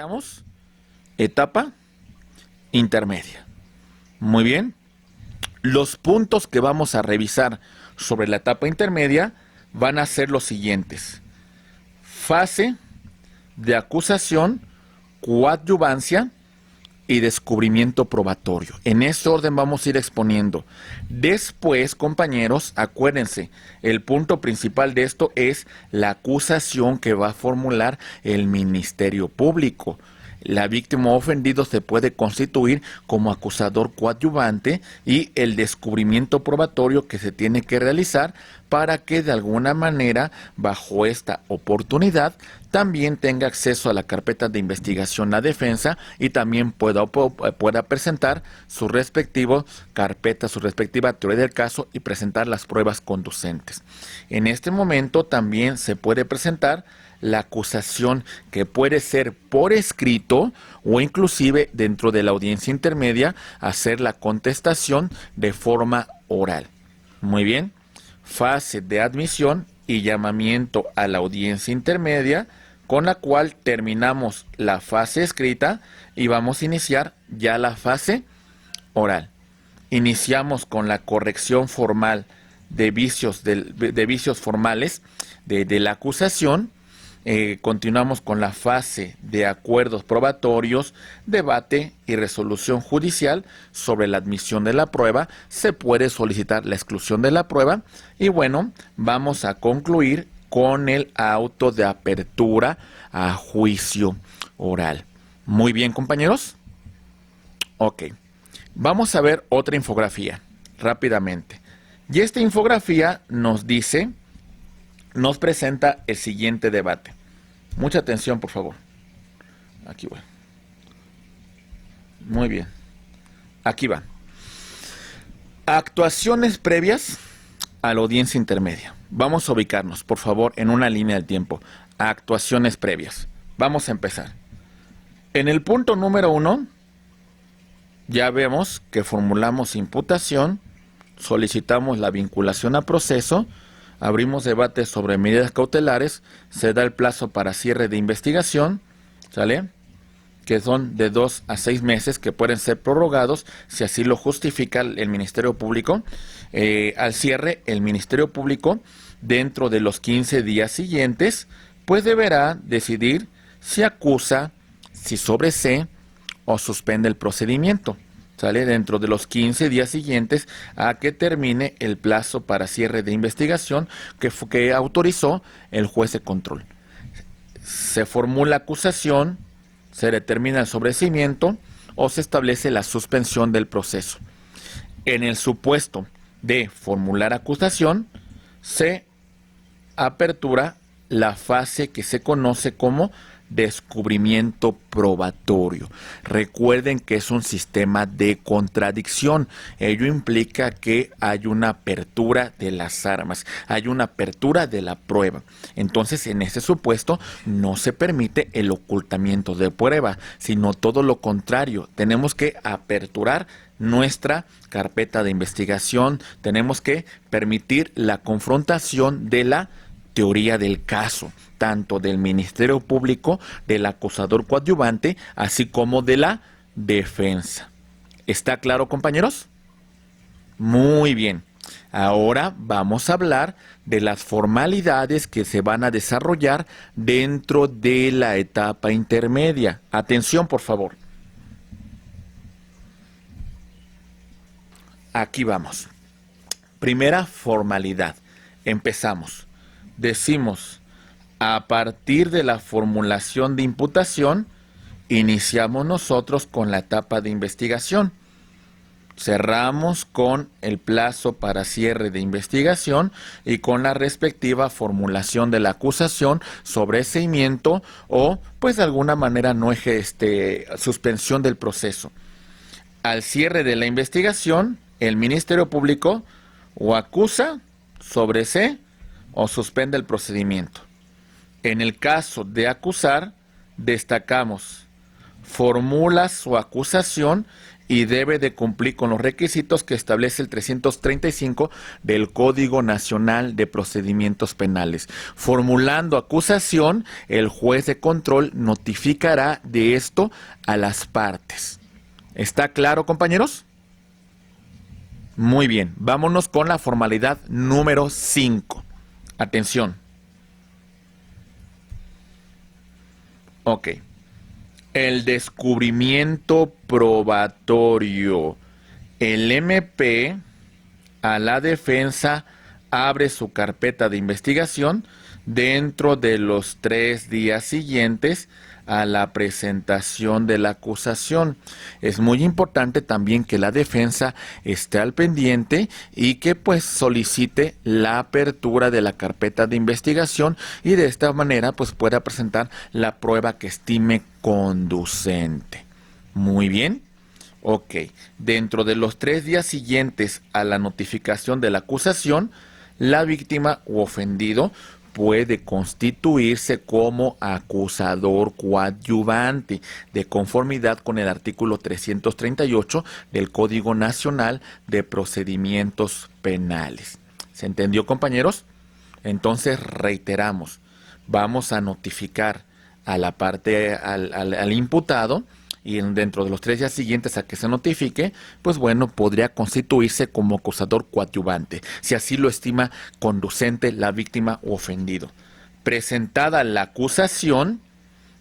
Iniciamos etapa intermedia. Muy bien. Los puntos que vamos a revisar sobre la etapa intermedia van a ser los siguientes: fase de acusación, coadyuvancia y descubrimiento probatorio. En ese orden vamos a ir exponiendo. Después, compañeros, acuérdense, el punto principal de esto es la acusación que va a formular el Ministerio Público. La víctima o ofendido se puede constituir como acusador coadyuvante y el descubrimiento probatorio que se tiene que realizar para que de alguna manera, bajo esta oportunidad, también tenga acceso a la carpeta de investigación la defensa y también pueda presentar su respectiva carpeta, su respectiva teoría del caso y presentar las pruebas conducentes. En este momento también se puede presentar la acusación, que puede ser por escrito o inclusive dentro de la audiencia intermedia hacer la contestación de forma oral. Muy bien. Fase de admisión y llamamiento a la audiencia intermedia, con la cual terminamos la fase escrita y vamos a iniciar ya la fase oral. Iniciamos con la corrección formal de vicios formales de la acusación. Continuamos con la fase de acuerdos probatorios, debate y resolución judicial sobre la admisión de la prueba. Se puede solicitar la exclusión de la prueba y bueno, vamos a concluir con el auto de apertura a juicio oral. Muy bien, compañeros. Ok, vamos a ver otra infografía rápidamente. Y esta infografía nos presenta el siguiente debate. Mucha atención, por favor. Aquí va. Muy bien. Aquí va. Actuaciones previas a la audiencia intermedia. Vamos a ubicarnos, por favor, en una línea del tiempo. Actuaciones previas. Vamos a empezar. En el punto número 1, ya vemos que formulamos imputación, solicitamos la vinculación a proceso, abrimos debate sobre medidas cautelares, se da el plazo para cierre de investigación, ¿sale? Que son de 2 a 6 meses, que pueden ser prorrogados si así lo justifica el Ministerio Público. Al cierre, el Ministerio Público, dentro de los 15 días siguientes, pues deberá decidir si acusa, si sobresee o suspende el procedimiento. ¿Sale? Dentro de los 15 días siguientes a que termine el plazo para cierre de investigación que autorizó el juez de control. Se formula acusación, se determina el sobreseimiento o se establece la suspensión del proceso. En el supuesto de formular acusación, se apertura la fase que se conoce como descubrimiento probatorio. Recuerden que es un sistema de contradicción. Ello implica que hay una apertura de las armas, hay una apertura de la prueba. Entonces, en ese supuesto no se permite el ocultamiento de prueba, sino todo lo contrario. Tenemos que aperturar nuestra carpeta de investigación, tenemos que permitir la confrontación de la teoría del caso, tanto del Ministerio Público, del acusador coadyuvante, así como de la defensa. ¿Está claro, compañeros? Muy bien. Ahora vamos a hablar de las formalidades que se van a desarrollar dentro de la etapa intermedia. Atención, por favor. Aquí vamos. Primera formalidad. Empezamos. Decimos, a partir de la formulación de imputación, iniciamos nosotros con la etapa de investigación. Cerramos con el plazo para cierre de investigación y con la respectiva formulación de la acusación, sobreseimiento o, pues de alguna manera, suspensión del proceso. Al cierre de la investigación, el Ministerio Público o acusa, sobresee o suspende el procedimiento. En el caso de acusar, destacamos formula su acusación y debe de cumplir con los requisitos que establece el 335 del Código Nacional de Procedimientos Penales. Formulando acusación, el juez de control notificará de esto a las partes. ¿Está claro, compañeros? Muy bien, vámonos con la formalidad número 5. Atención. Ok. El descubrimiento probatorio. El MP a la defensa abre su carpeta de investigación dentro de los 3 días siguientes a la presentación de la acusación. Es muy importante también que la defensa esté al pendiente y que pues solicite la apertura de la carpeta de investigación y de esta manera pues pueda presentar la prueba que estime conducente. Muy bien. Ok. Dentro de los 3 días siguientes a la notificación de la acusación, la víctima u ofendido puede constituirse como acusador coadyuvante de conformidad con el artículo 338 del Código Nacional de Procedimientos Penales. ¿Se entendió, compañeros? Entonces reiteramos, vamos a notificar a la parte, al imputado, y dentro de los 3 días siguientes a que se notifique, pues bueno, podría constituirse como acusador coadyuvante, si así lo estima conducente la víctima u ofendido. Presentada la acusación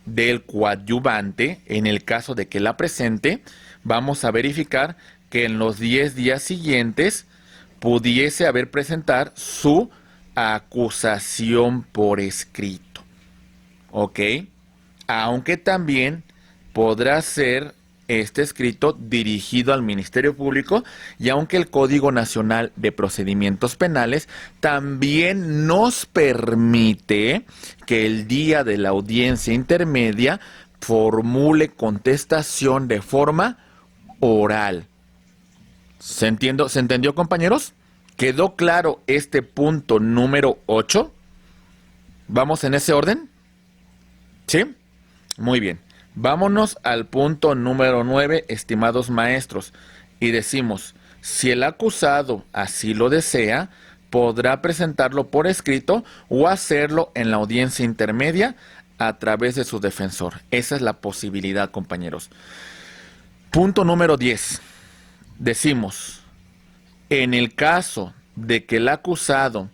del coadyuvante, en el caso de que la presente, vamos a verificar que en los 10 días siguientes pudiese haber presentar su acusación por escrito. ¿Ok? Aunque también podrá ser este escrito dirigido al Ministerio Público, y aunque el Código Nacional de Procedimientos Penales también nos permite que el día de la audiencia intermedia formule contestación de forma oral. ¿Se entendió, compañeros? ¿Quedó claro este punto número 8? ¿Vamos en ese orden? ¿Sí? Muy bien. Vámonos al punto número 9, estimados maestros, y decimos, si el acusado así lo desea, podrá presentarlo por escrito o hacerlo en la audiencia intermedia a través de su defensor. Esa es la posibilidad, compañeros. Punto número 10. Decimos, en el caso de que el acusado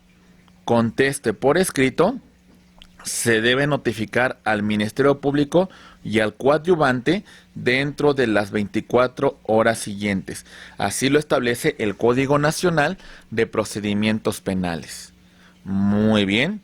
conteste por escrito, se debe notificar al Ministerio Público y al coadyuvante dentro de las 24 horas siguientes. Así lo establece el Código Nacional de Procedimientos Penales. Muy bien.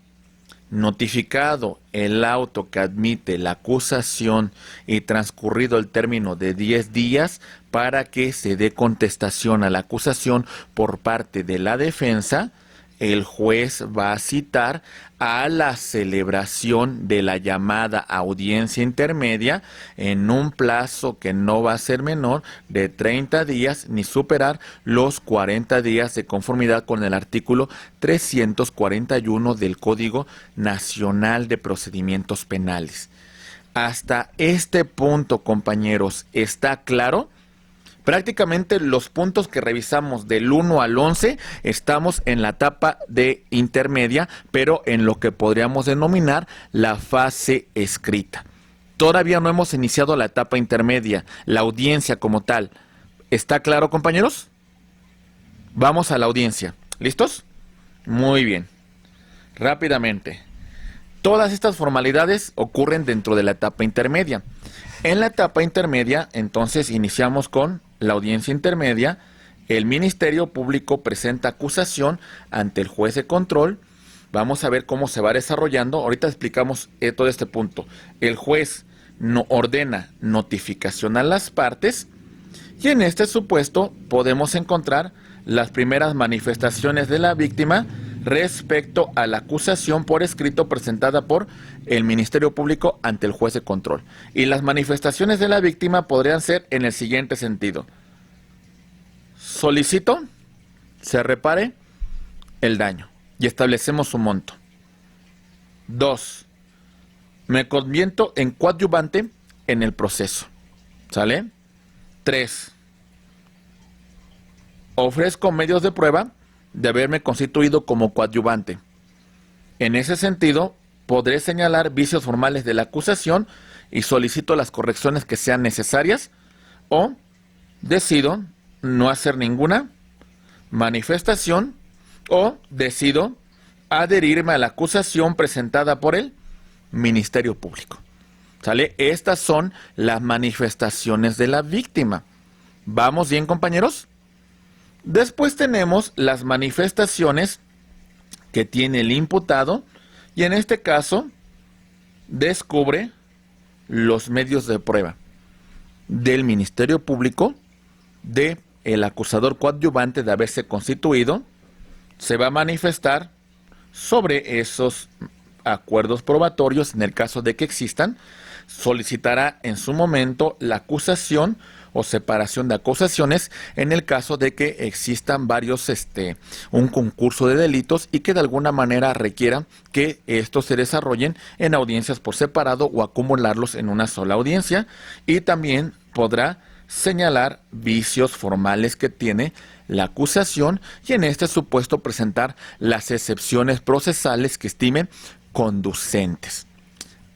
Notificado el auto que admite la acusación y transcurrido el término de 10 días para que se dé contestación a la acusación por parte de la defensa, el juez va a citar a la celebración de la llamada audiencia intermedia en un plazo que no va a ser menor de 30 días ni superar los 40 días de conformidad con el artículo 341 del Código Nacional de Procedimientos Penales. Hasta este punto, compañeros, ¿está claro? Prácticamente los puntos que revisamos del 1 al 11 estamos en la etapa de intermedia, pero en lo que podríamos denominar la fase escrita. Todavía no hemos iniciado la etapa intermedia, la audiencia como tal. ¿Está claro, compañeros? Vamos a la audiencia. ¿Listos? Muy bien. Rápidamente. Todas estas formalidades ocurren dentro de la etapa intermedia. En la etapa intermedia, entonces, iniciamos con la audiencia intermedia. El Ministerio Público presenta acusación ante el juez de control. Vamos a ver cómo se va desarrollando. Ahorita explicamos todo este punto. El juez ordena notificación a las partes y en este supuesto podemos encontrar las primeras manifestaciones de la víctima respecto a la acusación por escrito presentada por el Ministerio Público ante el juez de control. Y las manifestaciones de la víctima podrían ser en el siguiente sentido. Solicito se repare el daño y establecemos su monto. 2. Me convierto en coadyuvante en el proceso. ¿Sale? 3. Ofrezco medios de prueba de haberme constituido como coadyuvante. En ese sentido, podré señalar vicios formales de la acusación y solicito las correcciones que sean necesarias, o decido no hacer ninguna manifestación, o decido adherirme a la acusación presentada por el Ministerio Público. ¿Sale? Estas son las manifestaciones de la víctima. ¿Vamos bien, compañeros? Después tenemos las manifestaciones que tiene el imputado, y en este caso descubre los medios de prueba del Ministerio Público, de el acusador coadyuvante de haberse constituido. Se va a manifestar sobre esos acuerdos probatorios en el caso de que existan. Solicitará en su momento la acusación o separación de acusaciones en el caso de que existan varios, un concurso de delitos y que de alguna manera requiera que estos se desarrollen en audiencias por separado o acumularlos en una sola audiencia. Y también podrá señalar vicios formales que tiene la acusación y en este supuesto presentar las excepciones procesales que estimen conducentes.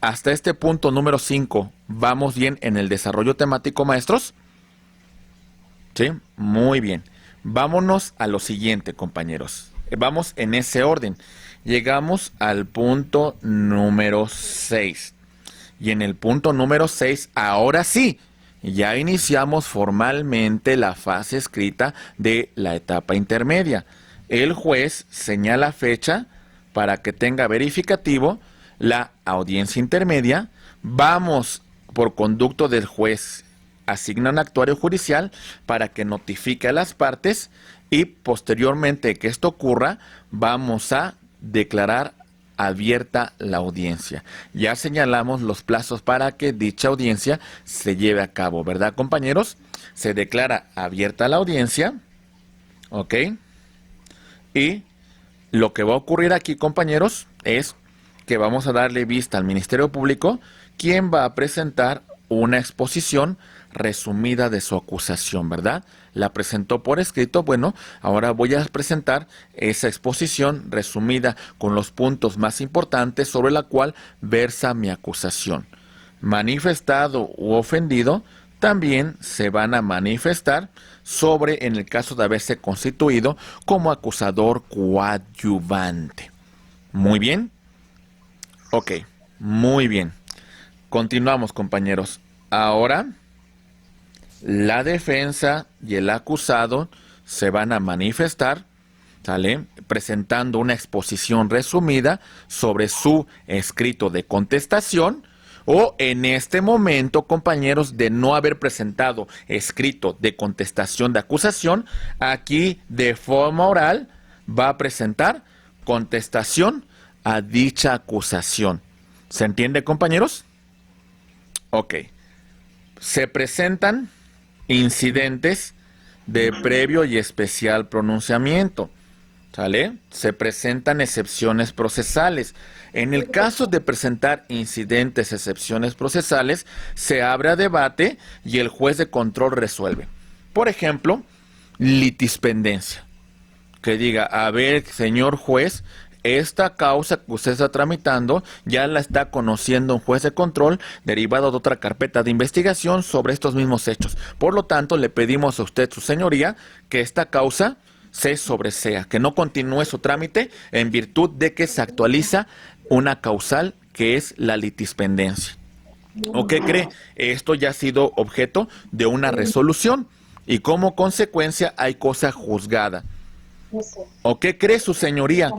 Hasta este punto número 5, ¿vamos bien en el desarrollo temático, maestros? Sí, muy bien. Vámonos a lo siguiente, compañeros. Vamos en ese orden. Llegamos al punto número 6. Y en el punto número 6, ahora sí, ya iniciamos formalmente la fase escrita de la etapa intermedia. El juez señala fecha para que tenga verificativo la audiencia intermedia. Vamos por conducto del juez, asigna un actuario judicial para que notifique a las partes y posteriormente que esto ocurra, vamos a declarar abierta la audiencia. Ya señalamos los plazos para que dicha audiencia se lleve a cabo, ¿verdad, compañeros? Se declara abierta la audiencia, ¿ok? Y lo que va a ocurrir aquí, compañeros, es que vamos a darle vista al Ministerio Público, quien va a presentar una exposición resumida de su acusación, ¿verdad? La presentó por escrito. Bueno, ahora voy a presentar esa exposición resumida con los puntos más importantes sobre la cual versa mi acusación. Manifestado u ofendido también se van a manifestar sobre, en el caso de haberse constituido como acusador coadyuvante. Muy bien. Ok, muy bien. Continuamos, compañeros. Ahora, la defensa y el acusado se van a manifestar, ¿sale? Presentando una exposición resumida sobre su escrito de contestación, o en este momento, compañeros, de no haber presentado escrito de contestación de acusación, aquí de forma oral va a presentar contestación a dicha acusación. ¿Se entiende, compañeros? Ok. Se presentan incidentes de previo y especial pronunciamiento, ¿sale? Se presentan excepciones procesales. En el caso de presentar incidentes, excepciones procesales, se abre a debate y el juez de control resuelve. Por ejemplo, litispendencia. Que diga, a ver, señor juez, esta causa que usted está tramitando ya la está conociendo un juez de control derivado de otra carpeta de investigación sobre estos mismos hechos. Por lo tanto, le pedimos a usted, su señoría, que esta causa se sobresea, que no continúe su trámite en virtud de que se actualiza una causal que es la litispendencia. ¿O qué cree? Esto ya ha sido objeto de una resolución y como consecuencia hay cosa juzgada. ¿O qué cree su señoría?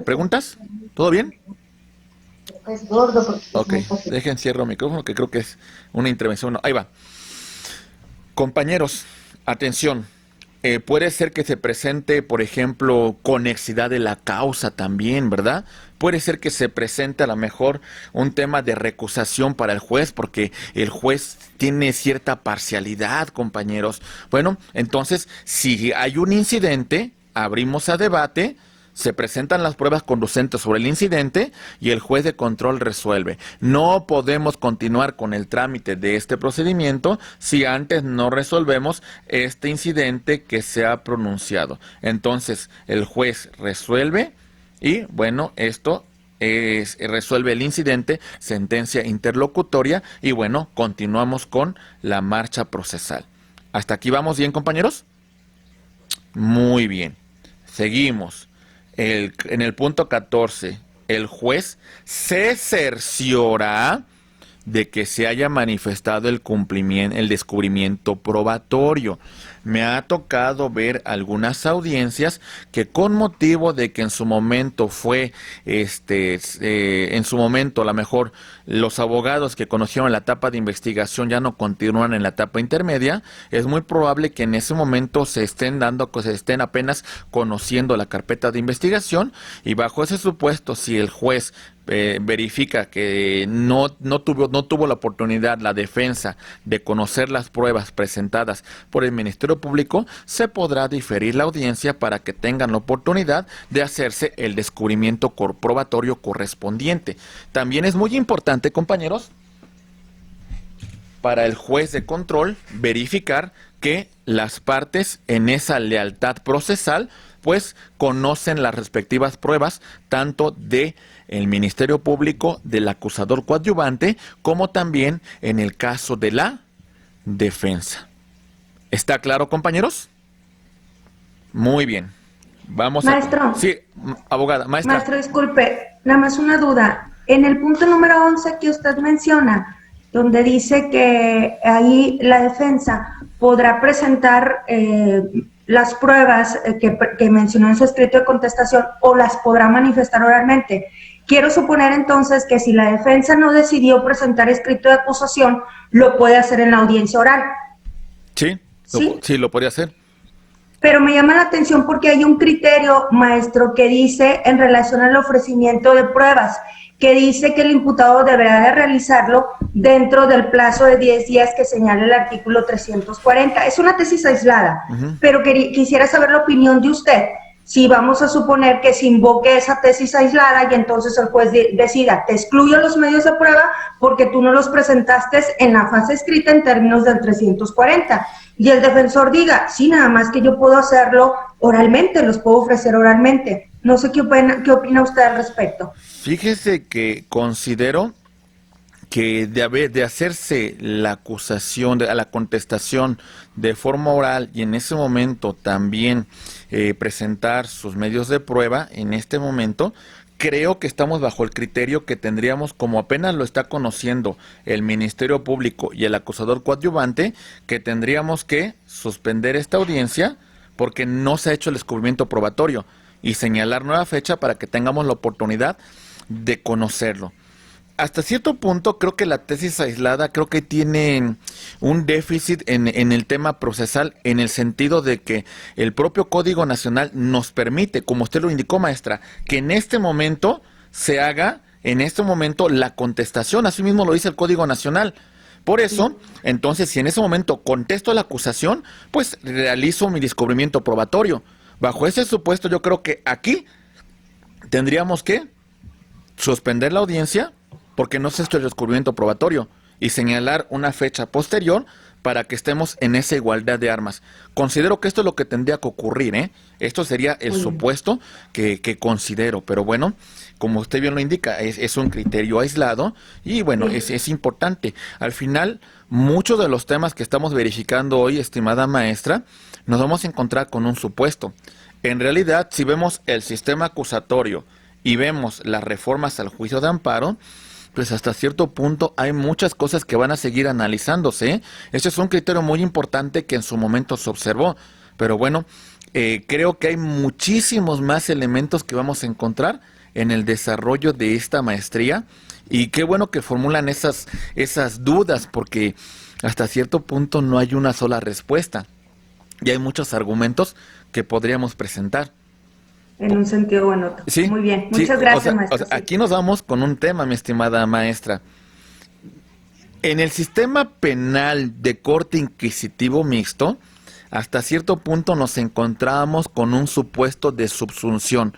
¿Preguntas? ¿Todo bien? Es gordo porque Ok, dejen cierro el micrófono que creo que es una intervención. No, ahí va. Compañeros, atención. Puede ser que se presente, por ejemplo, conexidad de la causa también, ¿verdad? Puede ser que se presente a lo mejor un tema de recusación para el juez, porque el juez tiene cierta parcialidad, compañeros. Bueno, entonces, si hay un incidente, abrimos a debate, Se presentan las pruebas conducentes sobre el incidente y el juez de control resuelve. No podemos continuar con el trámite de este procedimiento si antes no resolvemos este incidente que se ha pronunciado. Entonces, el juez resuelve y, bueno, esto resuelve el incidente, sentencia interlocutoria y, bueno, continuamos con la marcha procesal. ¿Hasta aquí vamos bien, compañeros? Muy bien. Seguimos. En el punto 14, el juez se cerciora de que se haya manifestado el descubrimiento probatorio. Me ha tocado ver algunas audiencias que con motivo de que en su momento en su momento a lo mejor los abogados que conocieron la etapa de investigación ya no continúan en la etapa intermedia, es muy probable que en ese momento se estén apenas conociendo la carpeta de investigación y bajo ese supuesto, si el juez verifica que no tuvo la oportunidad la defensa de conocer las pruebas presentadas por el Ministerio Público, se podrá diferir la audiencia para que tengan la oportunidad de hacerse el descubrimiento probatorio correspondiente. También es muy importante, compañeros, para el juez de control verificar que las partes en esa lealtad procesal pues conocen las respectivas pruebas tanto de el Ministerio Público, del acusador coadyuvante, como también en el caso de la defensa. ¿Está claro, compañeros? Muy bien. Maestro. Sí, abogada, maestra. Maestro, disculpe, nada más una duda. En el punto número 11 que usted menciona, donde dice que ahí la defensa podrá presentar las pruebas que mencionó en su escrito de contestación o las podrá manifestar oralmente. Quiero suponer entonces que si la defensa no decidió presentar escrito de acusación, lo puede hacer en la audiencia oral. Sí, sí, lo podría hacer. Pero me llama la atención porque hay un criterio, maestro, que dice en relación al ofrecimiento de pruebas, que dice que el imputado deberá de realizarlo dentro del plazo de 10 días que señala el artículo 340. Es una tesis aislada, pero quisiera saber la opinión de usted. Si vamos a suponer que se invoque esa tesis aislada y entonces el juez decida, te excluyo los medios de prueba porque tú no los presentaste en la fase escrita en términos del 340. Y el defensor diga, sí, nada más que yo puedo hacerlo oralmente, los puedo ofrecer oralmente. No sé qué opina usted al respecto. Fíjese que considero que de hacerse la acusación, la contestación de forma oral y en ese momento también presentar sus medios de prueba, en este momento creo que estamos bajo el criterio que tendríamos, como apenas lo está conociendo el Ministerio Público y el acusador coadyuvante, que tendríamos que suspender esta audiencia porque no se ha hecho el descubrimiento probatorio y señalar nueva fecha para que tengamos la oportunidad de conocerlo. Hasta cierto punto creo que la tesis aislada creo que tiene un déficit en el tema procesal, en el sentido de que el propio Código Nacional nos permite, como usted lo indicó, maestra, que en este momento se haga, la contestación, así mismo lo dice el Código Nacional. Por eso, entonces, si en ese momento contesto la acusación, pues realizo mi descubrimiento probatorio. Bajo ese supuesto, yo creo que aquí tendríamos que suspender la audiencia, porque no se ha hecho el descubrimiento probatorio, y señalar una fecha posterior para que estemos en esa igualdad de armas. Considero que esto es lo que tendría que ocurrir, ¿eh? Esto sería el supuesto que considero, pero bueno, como usted bien lo indica, es un criterio aislado y bueno, es importante. Al final, muchos de los temas que estamos verificando hoy, estimada maestra, nos vamos a encontrar con un supuesto. En realidad, si vemos el sistema acusatorio y vemos las reformas al juicio de amparo, pues hasta cierto punto hay muchas cosas que van a seguir analizándose, ¿eh? Ese es un criterio muy importante que en su momento se observó, pero bueno, creo que hay muchísimos más elementos que vamos a encontrar en el desarrollo de esta maestría y qué bueno que formulan esas dudas, porque hasta cierto punto no hay una sola respuesta y hay muchos argumentos que podríamos presentar. En un sentido o en otro. Sí, muy bien, muchas gracias, maestra. O sea, aquí nos vamos con un tema, mi estimada maestra. En el sistema penal de corte inquisitivo mixto, hasta cierto punto nos encontrábamos con un supuesto de subsunción.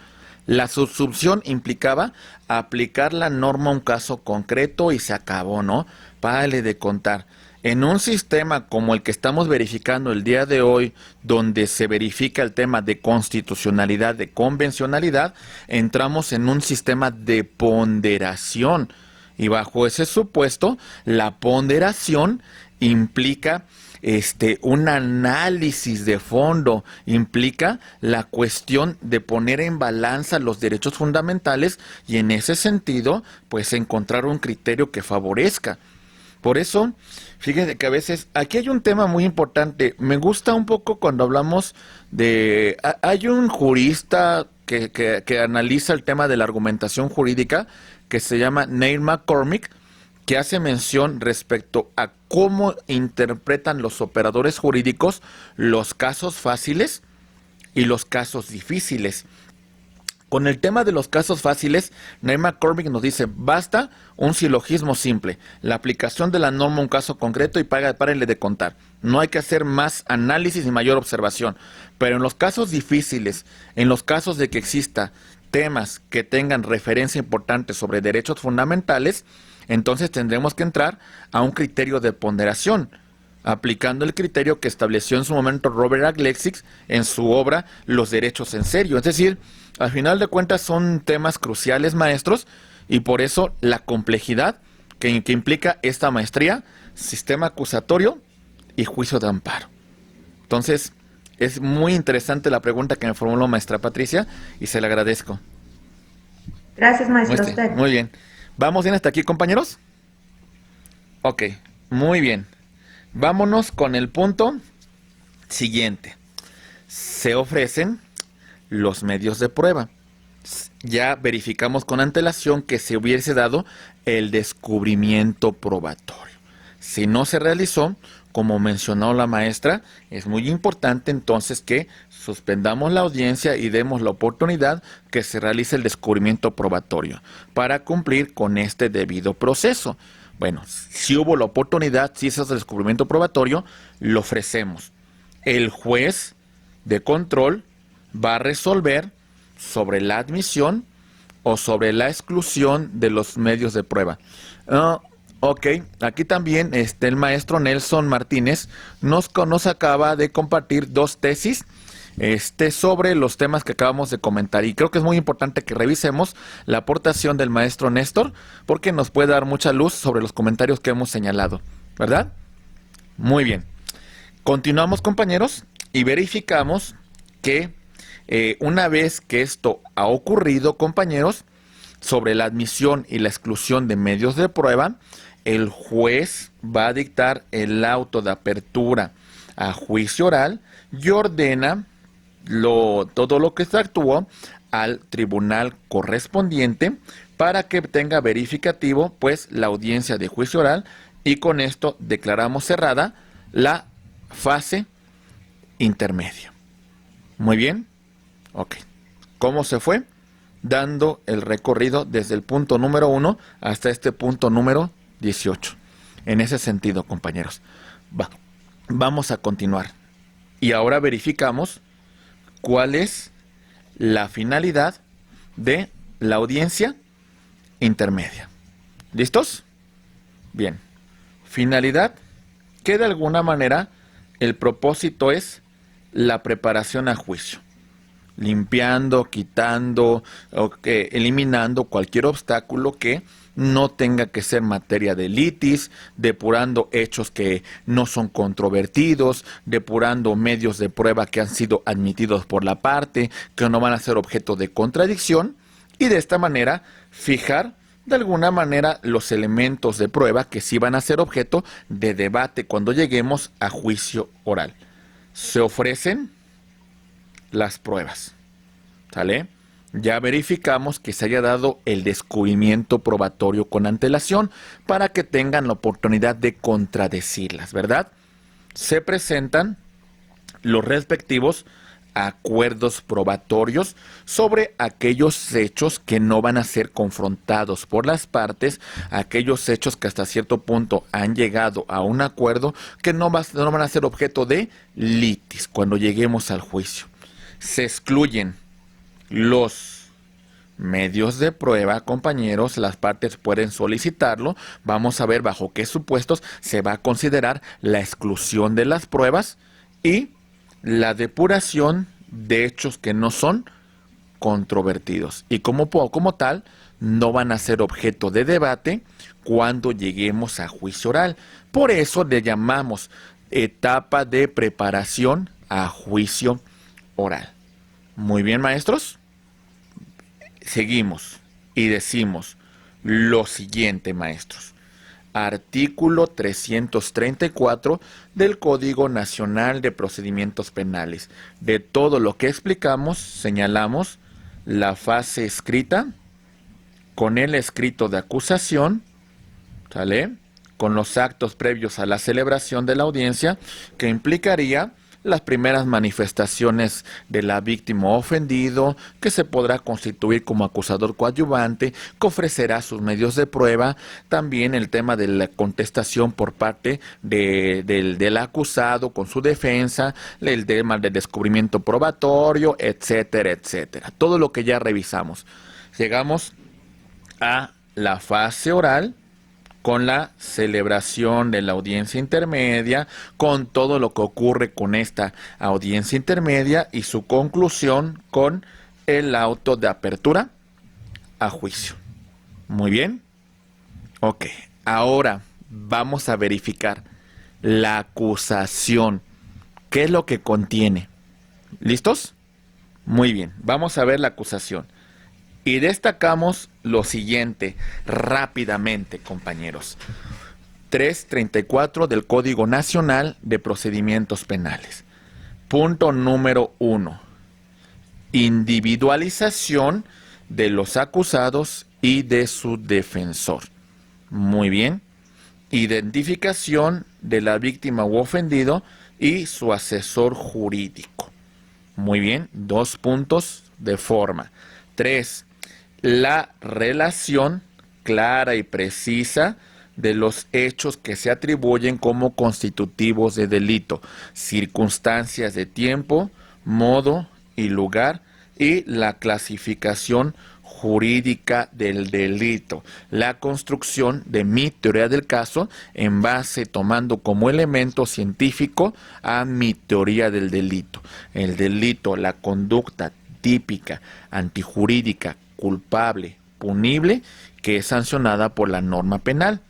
La subsunción implicaba aplicar la norma a un caso concreto y se acabó, ¿no? Párale de contar. En un sistema como el que estamos verificando el día de hoy, donde se verifica el tema de constitucionalidad, de convencionalidad, entramos en un sistema de ponderación. Y bajo ese supuesto, la ponderación implica un análisis de fondo, implica la cuestión de poner en balanza los derechos fundamentales y en ese sentido, pues encontrar un criterio que favorezca. Por eso, fíjense que a veces, aquí hay un tema muy importante, me gusta un poco cuando hablamos de, hay un jurista que analiza el tema de la argumentación jurídica, que se llama Neil McCormick, que hace mención respecto a cómo interpretan los operadores jurídicos los casos fáciles y los casos difíciles. Con el tema de los casos fáciles, Neil McCormick nos dice, basta un silogismo simple, la aplicación de la norma a un caso concreto y párenle de contar. No hay que hacer más análisis ni mayor observación. Pero en los casos difíciles, en los casos de que exista temas que tengan referencia importante sobre derechos fundamentales, entonces tendremos que entrar a un criterio de ponderación, aplicando el criterio que estableció en su momento Robert Aglexix en su obra Los derechos en serio. Es decir, al final de cuentas son temas cruciales, maestros, y por eso la complejidad que implica esta maestría, sistema acusatorio y juicio de amparo. Entonces, es muy interesante la pregunta que me formuló maestra Patricia y se la agradezco. Gracias, maestro. Usted. Muy bien. ¿Vamos bien hasta aquí, compañeros? Ok, muy bien. Vámonos con el punto siguiente. Se ofrecen los medios de prueba. Ya verificamos con antelación que se hubiese dado el descubrimiento probatorio. Si no se realizó, como mencionó la maestra, es muy importante entonces que suspendamos la audiencia y demos la oportunidad que se realice el descubrimiento probatorio para cumplir con este debido proceso. Bueno, si hubo la oportunidad, si ese es el descubrimiento probatorio, lo ofrecemos. El juez de control va a resolver sobre la admisión o sobre la exclusión de los medios de prueba. Ok, aquí también el maestro Nelson Martínez nos acaba de compartir dos tesis sobre los temas que acabamos de comentar, y creo que es muy importante que revisemos la aportación del maestro Néstor porque nos puede dar mucha luz sobre los comentarios que hemos señalado, ¿verdad? Muy bien. Continuamos, compañeros, y verificamos que una vez que esto ha ocurrido, compañeros, sobre la admisión y la exclusión de medios de prueba, el juez va a dictar el auto de apertura a juicio oral y ordena todo lo que se actuó al tribunal correspondiente para que tenga verificativo pues la audiencia de juicio oral, y con esto declaramos cerrada la fase intermedia. Muy bien. Ok. ¿Cómo se fue? Dando el recorrido desde el punto número 1 hasta este punto número 18. En ese sentido, compañeros. Vamos a continuar. Y ahora verificamos cuál es la finalidad de la audiencia intermedia. ¿Listos? Bien. Finalidad, que de alguna manera el propósito es la preparación a juicio. Limpiando, quitando, eliminando cualquier obstáculo que no tenga que ser materia de litis, depurando hechos que no son controvertidos, depurando medios de prueba que han sido admitidos por la parte, que no van a ser objeto de contradicción, y de esta manera fijar de alguna manera los elementos de prueba que sí van a ser objeto de debate cuando lleguemos a juicio oral. Se ofrecen las pruebas, ¿sale? Ya verificamos que se haya dado el descubrimiento probatorio con antelación para que tengan la oportunidad de contradecirlas, ¿verdad? Se presentan los respectivos acuerdos probatorios sobre aquellos hechos que no van a ser confrontados por las partes, aquellos hechos que hasta cierto punto han llegado a un acuerdo que no van a ser objeto de litis cuando lleguemos al juicio. Se excluyen los medios de prueba, compañeros, las partes pueden solicitarlo. Vamos a ver bajo qué supuestos se va a considerar la exclusión de las pruebas y la depuración de hechos que no son controvertidos y como tal no van a ser objeto de debate cuando lleguemos a juicio oral. Por eso le llamamos etapa de preparación a juicio oral. Muy bien, maestros. Seguimos y decimos lo siguiente, maestros. Artículo 334 del Código Nacional de Procedimientos Penales. De todo lo que explicamos, señalamos la fase escrita con el escrito de acusación, ¿sale? Con los actos previos a la celebración de la audiencia, que implicaría las primeras manifestaciones de la víctima o ofendido, que se podrá constituir como acusador coadyuvante, que ofrecerá sus medios de prueba, también el tema de la contestación por parte del acusado con su defensa, el tema del descubrimiento probatorio, etcétera, etcétera. Todo lo que ya revisamos. Llegamos a la fase oral, con la celebración de la audiencia intermedia, con todo lo que ocurre con esta audiencia intermedia y su conclusión con el auto de apertura a juicio. Muy bien. Ok, ahora vamos a verificar la acusación. ¿Qué es lo que contiene? ¿Listos? Muy bien, vamos a ver la acusación. Y destacamos lo siguiente rápidamente, compañeros. 334 del Código Nacional de Procedimientos Penales. Punto número 1. Individualización de los acusados y de su defensor. Muy bien. Identificación de la víctima u ofendido y su asesor jurídico. Muy bien. 2 puntos de forma. 3. La relación clara y precisa de los hechos que se atribuyen como constitutivos de delito, circunstancias de tiempo, modo y lugar, y la clasificación jurídica del delito, la construcción de mi teoría del caso en base tomando como elemento científico a mi teoría del delito. El delito, la conducta típica, antijurídica, culpable, punible, que es sancionada por la norma penal.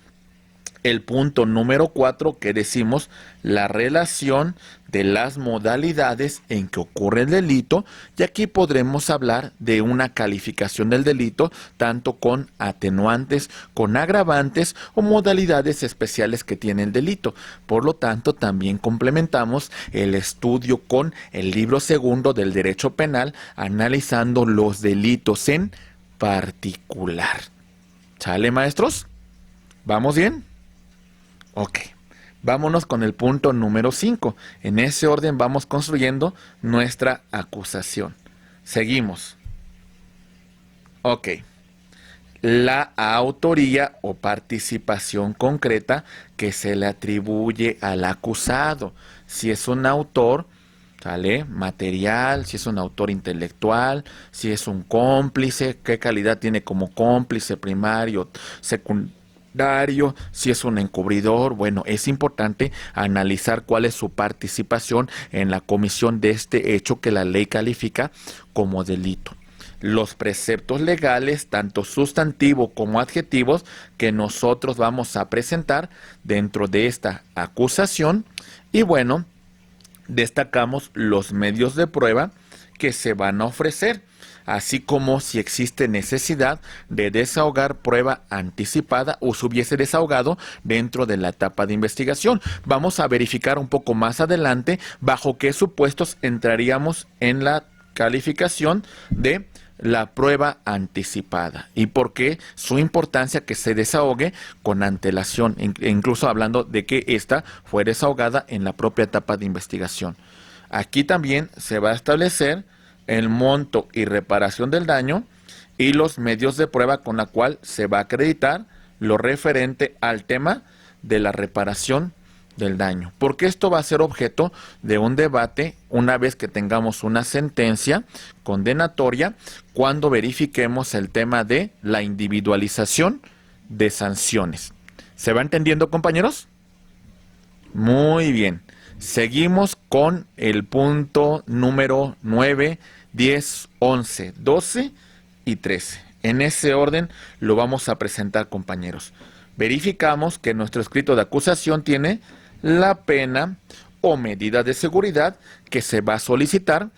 El punto número 4 que decimos, la relación de las modalidades en que ocurre el delito, y aquí podremos hablar de una calificación del delito tanto con atenuantes, con agravantes o modalidades especiales que tiene el delito. Por lo tanto, también complementamos el estudio con el libro segundo del derecho penal, analizando los delitos en particular. ¿Sale, maestros? ¿Vamos bien? Ok, vámonos con el punto número 5. En ese orden vamos construyendo nuestra acusación. Seguimos. Ok, la autoría o participación concreta que se le atribuye al acusado. Si es un autor, ¿sale? Material, si es un autor intelectual, si es un cómplice, qué calidad tiene como cómplice primario, secundario, si es un encubridor. Bueno, es importante analizar cuál es su participación en la comisión de este hecho que la ley califica como delito. Los preceptos legales, tanto sustantivos como adjetivos, que nosotros vamos a presentar dentro de esta acusación. Y bueno, destacamos los medios de prueba que se van a ofrecer, así como si existe necesidad de desahogar prueba anticipada o se hubiese desahogado dentro de la etapa de investigación. Vamos a verificar un poco más adelante bajo qué supuestos entraríamos en la calificación de la prueba anticipada y por qué su importancia que se desahogue con antelación, incluso hablando de que ésta fue desahogada en la propia etapa de investigación. Aquí también se va a establecer el monto y reparación del daño y los medios de prueba con la cual se va a acreditar lo referente al tema de la reparación del daño, porque esto va a ser objeto de un debate una vez que tengamos una sentencia condenatoria, cuando verifiquemos el tema de la individualización de sanciones. ¿Se va entendiendo, compañeros? Muy bien. Seguimos con el punto número 9, 10, 11, 12 y 13. En ese orden lo vamos a presentar, compañeros. Verificamos que nuestro escrito de acusación tiene la pena o medida de seguridad que se va a solicitar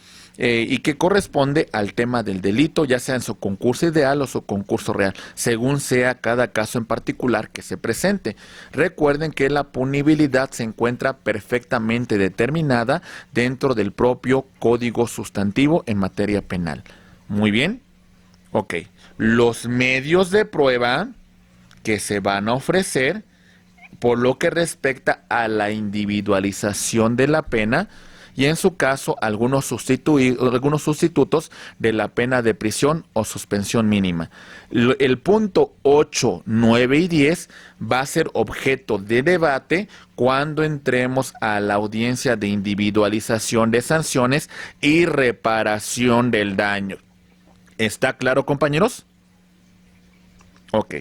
y que corresponde al tema del delito, ya sea en su concurso ideal o su concurso real, según sea cada caso en particular que se presente. Recuerden que la punibilidad se encuentra perfectamente determinada dentro del propio Código Sustantivo en materia penal. Muy bien. Ok. Los medios de prueba que se van a ofrecer por lo que respecta a la individualización de la pena y en su caso algunos sustitutos de la pena de prisión o suspensión mínima. El punto 8, 9 y 10 va a ser objeto de debate cuando entremos a la audiencia de individualización de sanciones y reparación del daño. ¿Está claro, compañeros? Ok.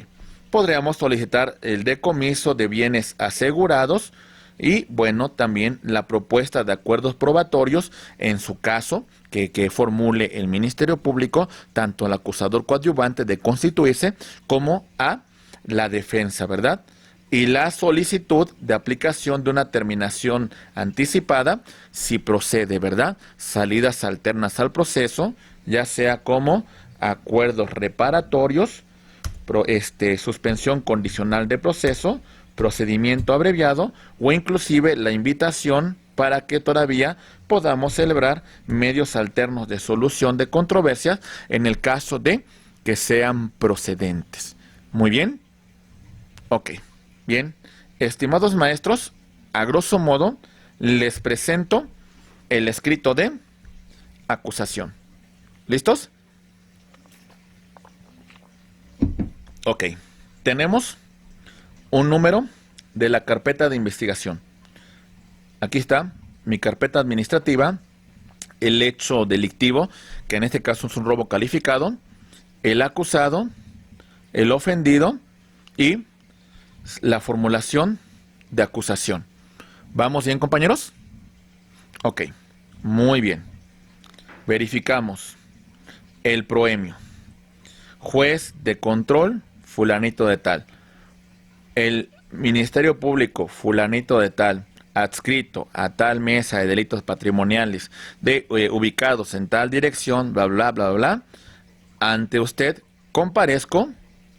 Podríamos solicitar el decomiso de bienes asegurados y, bueno, también la propuesta de acuerdos probatorios en su caso que formule el Ministerio Público, tanto al acusador coadyuvante de constituirse como a la defensa, ¿verdad? Y la solicitud de aplicación de una terminación anticipada, si procede, ¿verdad? Salidas alternas al proceso, ya sea como acuerdos reparatorios, suspensión condicional de proceso, procedimiento abreviado o inclusive la invitación para que todavía podamos celebrar medios alternos de solución de controversias en el caso de que sean procedentes. Muy bien. Ok. Bien. Estimados maestros, a grosso modo les presento el escrito de acusación. ¿Listos? Ok, tenemos un número de la carpeta de investigación. Aquí está mi carpeta administrativa, el hecho delictivo, que en este caso es un robo calificado, el acusado, el ofendido y la formulación de acusación. ¿Vamos bien, compañeros? Ok, muy bien. Verificamos el proemio. Juez de control, fulanito de tal. El Ministerio Público, fulanito de tal, adscrito a tal mesa de delitos patrimoniales, ubicados en tal dirección, bla, bla, bla, bla. Ante usted comparezco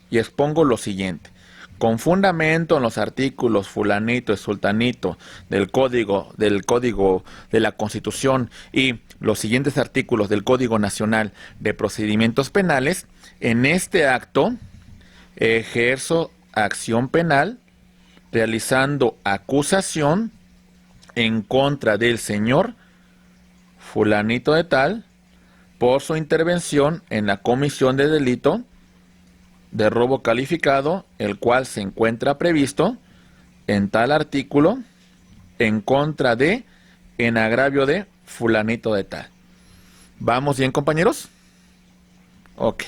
y expongo lo siguiente. Con fundamento en los artículos fulanito y sultanito del código de la Constitución y los siguientes artículos del Código Nacional de Procedimientos Penales, en este acto ejerzo acción penal realizando acusación en contra del señor fulanito de tal por su intervención en la comisión de delito de robo calificado, el cual se encuentra previsto en tal artículo en contra de, en agravio de fulanito de tal. ¿Vamos bien, compañeros? Ok.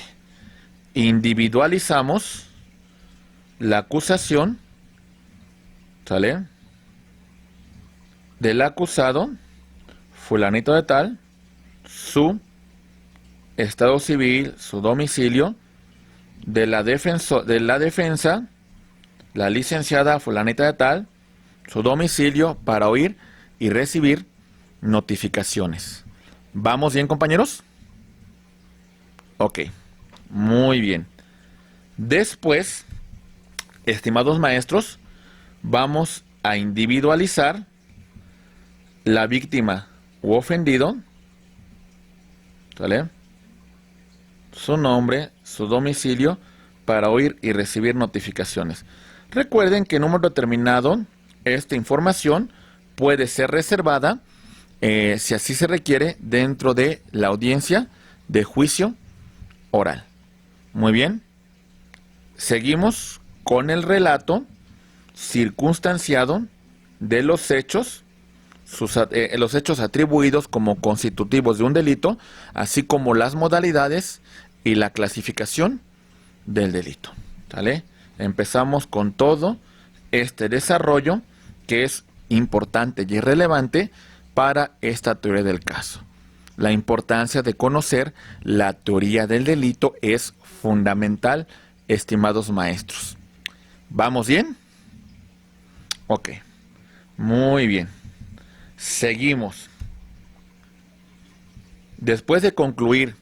Individualizamos la acusación, ¿sale? Del acusado, fulanito de tal, su estado civil, su domicilio, de la defensa, la licenciada fulanita de tal, su domicilio para oír y recibir notificaciones. ¿Vamos bien, compañeros? Ok, muy bien. Después, estimados maestros, vamos a individualizar la víctima u ofendido, ¿sale? Su nombre, su domicilio, para oír y recibir notificaciones. Recuerden que en un momento determinado, esta información puede ser reservada, si así se requiere, dentro de la audiencia de juicio oral. Muy bien. Seguimos con el relato circunstanciado de los hechos, los hechos atribuidos como constitutivos de un delito, así como las modalidades y la clasificación del delito. ¿Sale? Empezamos con todo este desarrollo que es importante y relevante para esta teoría del caso. La importancia de conocer la teoría del delito es fundamental, estimados maestros. ¿Vamos bien? Ok, muy bien. Seguimos. Después de concluir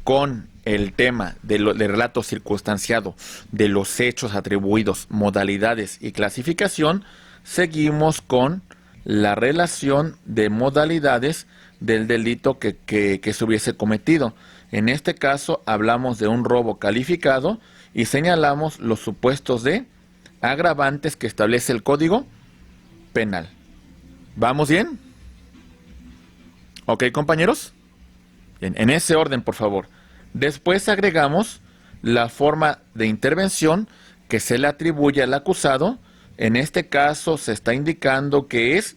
con el tema del relato circunstanciado de los hechos atribuidos, modalidades y clasificación, seguimos con la relación de modalidades del delito que se hubiese cometido. En este caso hablamos de un robo calificado y señalamos los supuestos de agravantes que establece el Código Penal. ¿Vamos bien? ¿Ok, compañeros? Bien, en ese orden, por favor. Después agregamos la forma de intervención que se le atribuye al acusado. En este caso se está indicando que es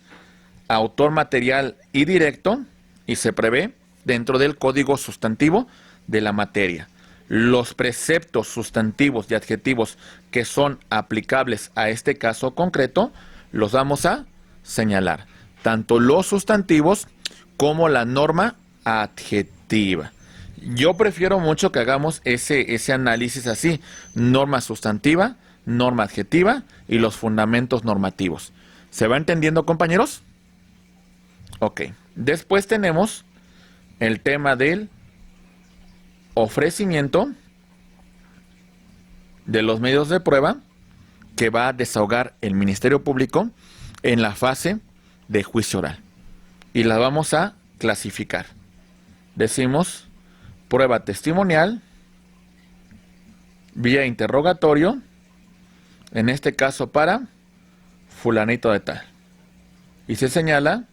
autor material y directo y se prevé dentro del código sustantivo de la materia. Los preceptos sustantivos y adjetivos que son aplicables a este caso concreto los vamos a señalar. Tanto los sustantivos como la norma adjetiva. Yo prefiero mucho que hagamos ese análisis así, norma sustantiva, norma adjetiva y los fundamentos normativos. ¿Se va entendiendo, compañeros? Ok. Después tenemos el tema del ofrecimiento de los medios de prueba que va a desahogar el Ministerio Público en la fase de juicio oral. Y la vamos a clasificar. Decimos prueba testimonial, vía interrogatorio, en este caso para fulanito de tal. Y se señala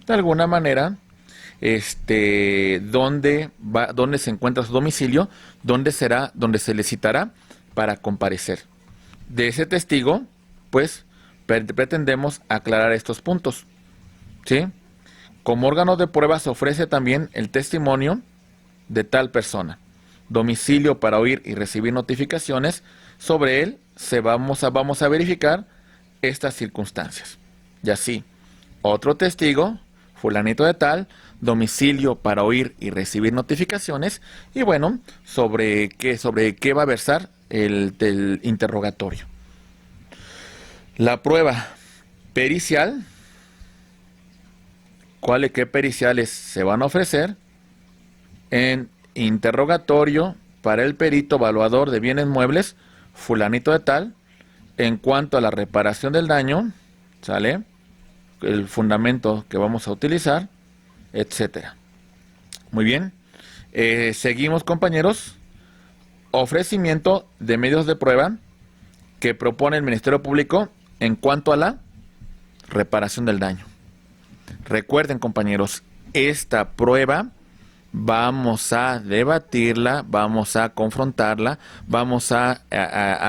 de alguna manera dónde se encuentra su domicilio, dónde se le citará para comparecer. De ese testigo, pues, pretendemos aclarar estos puntos. ¿Sí? Como órgano de prueba se ofrece también el testimonio de tal persona. Domicilio para oír y recibir notificaciones. Sobre él vamos a verificar estas circunstancias. Y así, otro testigo, fulanito de tal, domicilio para oír y recibir notificaciones. Y bueno, sobre qué va a versar el interrogatorio. La prueba pericial. ¿Qué periciales se van a ofrecer? En interrogatorio para el perito evaluador de bienes muebles, fulanito de tal, en cuanto a la reparación del daño, ¿sale? El fundamento que vamos a utilizar, etcétera. Muy bien. Seguimos, compañeros. Ofrecimiento de medios de prueba que propone el Ministerio Público en cuanto a la reparación del daño. Recuerden, compañeros, esta prueba vamos a debatirla, vamos a confrontarla, vamos a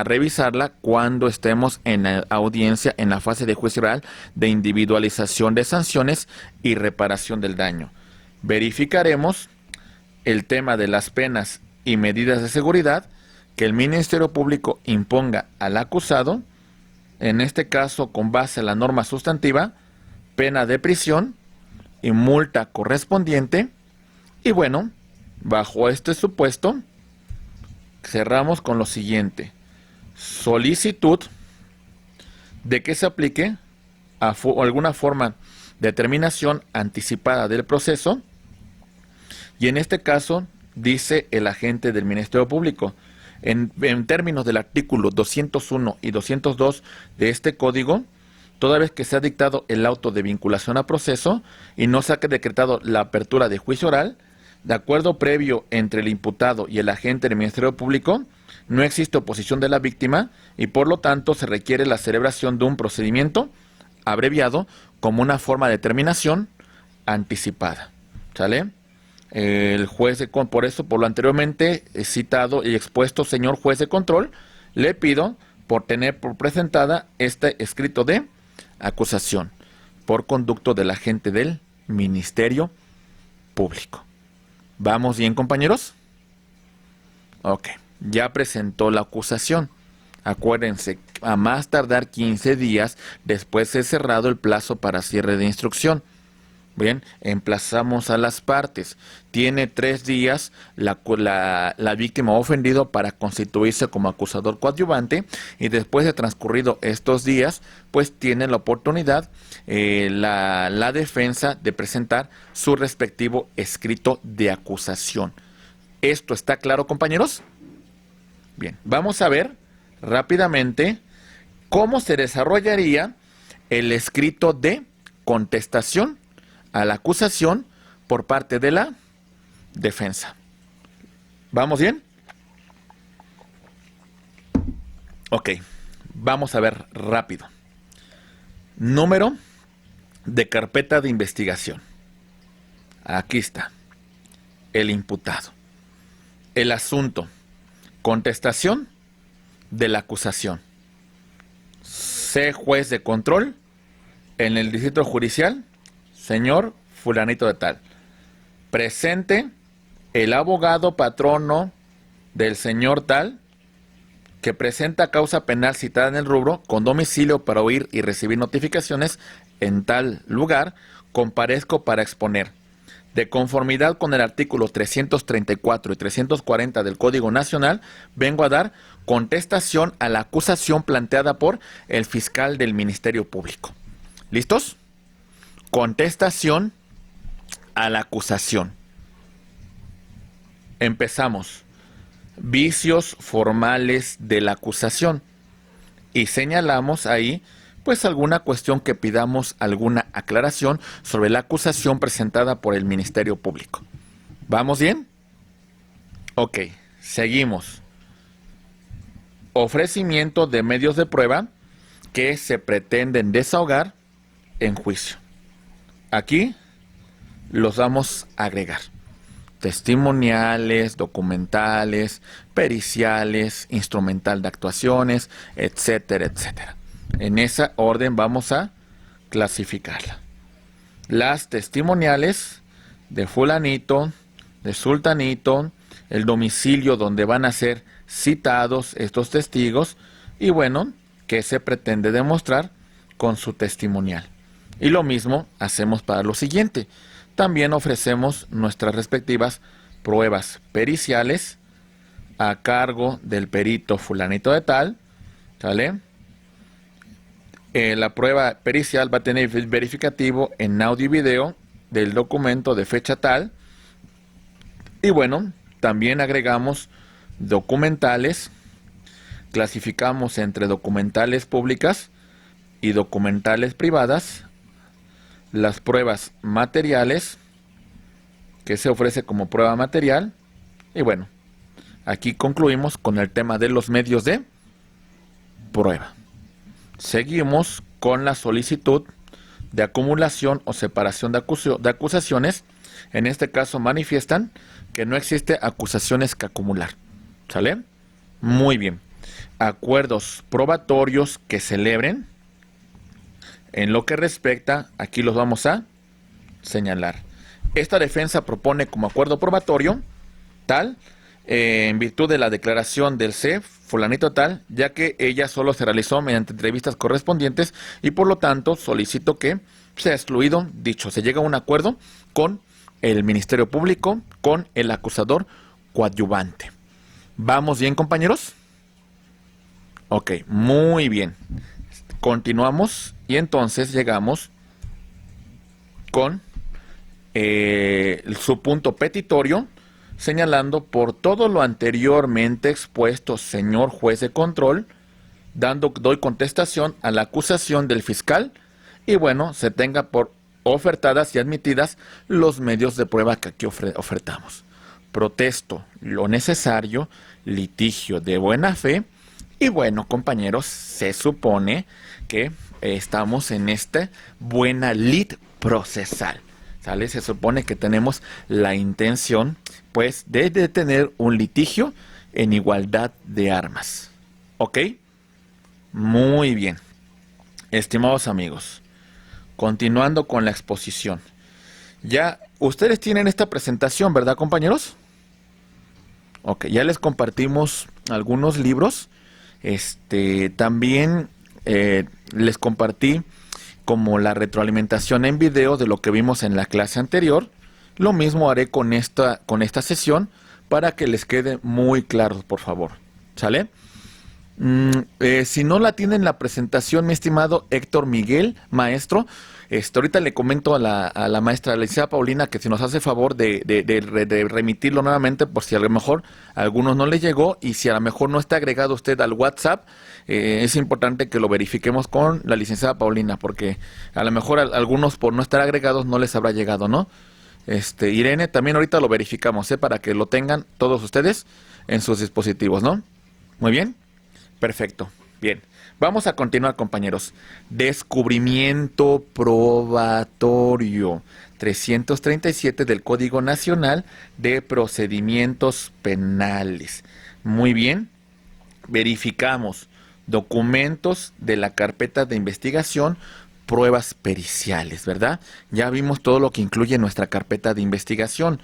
revisarla cuando estemos en la audiencia, en la fase de juicio oral de individualización de sanciones y reparación del daño. Verificaremos el tema de las penas y medidas de seguridad que el Ministerio Público imponga al acusado, en este caso con base a la norma sustantiva, pena de prisión y multa correspondiente. Y bueno, bajo este supuesto, cerramos con lo siguiente. Solicitud de que se aplique alguna forma de terminación anticipada del proceso. Y en este caso, dice el agente del Ministerio Público, en términos del artículo 201 y 202 de este código, toda vez que se ha dictado el auto de vinculación a proceso y no se ha decretado la apertura de juicio oral, de acuerdo previo entre el imputado y el agente del Ministerio Público, no existe oposición de la víctima y por lo tanto se requiere la celebración de un procedimiento abreviado como una forma de terminación anticipada. ¿Sale? El juez por eso, por lo anteriormente citado y expuesto, señor juez de control, le pido por presentada este escrito de acusación. por conducto del agente del Ministerio Público. ¿Vamos bien, compañeros? Ok, ya presentó la acusación. Acuérdense, a más tardar 15 días después de cerrado el plazo para cierre de instrucción. Bien, emplazamos a las partes. Tiene 3 días la víctima ofendido para constituirse como acusador coadyuvante, y después de transcurrido estos días, pues tiene la oportunidad la defensa de presentar su respectivo escrito de acusación. ¿Esto está claro, compañeros? Bien, vamos a ver rápidamente cómo se desarrollaría el escrito de contestación a la acusación por parte de la defensa. ¿Vamos bien? Ok, vamos a ver rápido. Número de carpeta de investigación. Aquí está. El imputado. El asunto. Contestación de la acusación. Sé juez de control en el distrito judicial, señor fulanito de tal. Presente el abogado patrono del señor tal, que presenta causa penal citada en el rubro, con domicilio para oír y recibir notificaciones en tal lugar, comparezco para exponer. De conformidad con el artículo 334 y 340 del Código Nacional, vengo a dar contestación a la acusación planteada por el fiscal del Ministerio Público. ¿Listos? Contestación a la acusación. Empezamos. Vicios formales de la acusación. Y señalamos ahí, pues, alguna cuestión que pidamos alguna aclaración sobre la acusación presentada por el Ministerio Público. ¿Vamos bien? Ok, seguimos. Ofrecimiento de medios de prueba que se pretenden desahogar en juicio. Aquí los vamos a agregar. Testimoniales, documentales, periciales, instrumental de actuaciones, etcétera, etcétera. En esa orden vamos a clasificarla. Las testimoniales de fulanito, de sultanito, el domicilio donde van a ser citados estos testigos, y bueno, qué se pretende demostrar con su testimonial. Y lo mismo hacemos para lo siguiente. También ofrecemos nuestras respectivas pruebas periciales a cargo del perito fulanito de tal, ¿sale? La prueba pericial va a tener verificativo en audio y video del documento de fecha tal. Y bueno, también agregamos documentales, clasificamos entre documentales públicas y documentales privadas, las pruebas materiales que se ofrece como prueba material. Y bueno, aquí concluimos con el tema de los medios de prueba. Seguimos con la solicitud de acumulación o separación de acusaciones. En este caso manifiestan que no existe acusaciones que acumular. ¿Sale? Muy bien. Acuerdos probatorios que celebren. En lo que respecta, aquí los vamos a señalar. Esta defensa propone como acuerdo probatorio tal, en virtud de la declaración del C, fulanito tal, ya que ella solo se realizó mediante entrevistas correspondientes, y por lo tanto solicito que sea excluido dicho. Se llega a un acuerdo con el Ministerio Público, con el acusador coadyuvante. ¿Vamos bien, compañeros? Ok, muy bien. Continuamos y entonces llegamos con su punto petitorio, señalando: por todo lo anteriormente expuesto, señor juez de control, doy contestación a la acusación del fiscal, y bueno, se tenga por ofertadas y admitidas los medios de prueba que aquí ofertamos. Protesto lo necesario, litigio de buena fe. Y bueno, compañeros, se supone que estamos en esta buena lid procesal, ¿sale? Se supone que tenemos la intención, pues, de tener un litigio en igualdad de armas. ¿Ok? Muy bien. Estimados amigos, continuando con la exposición. Ya, ustedes tienen esta presentación, ¿verdad, compañeros? Ok, ya les compartimos algunos libros. También les compartí como la retroalimentación en video de lo que vimos en la clase anterior. Lo mismo haré con esta sesión para que les quede muy claro, por favor. ¿Sale? Si no la tienen la presentación, mi estimado Héctor Miguel, maestro, ahorita le comento a la maestra, la licenciada Paulina, que si nos hace favor de remitirlo nuevamente, por si a lo mejor a algunos no les llegó, y si a lo mejor no está agregado usted al WhatsApp, es importante que lo verifiquemos con la licenciada Paulina, porque a lo mejor a algunos por no estar agregados no les habrá llegado, ¿no? Irene, también ahorita lo verificamos, para que lo tengan todos ustedes en sus dispositivos, ¿no? Muy bien. Perfecto. Bien. Vamos a continuar, compañeros. Descubrimiento probatorio. 337 del Código Nacional de Procedimientos Penales. Muy bien. Verificamos documentos de la carpeta de investigación, pruebas periciales, ¿verdad? Ya vimos todo lo que incluye nuestra carpeta de investigación.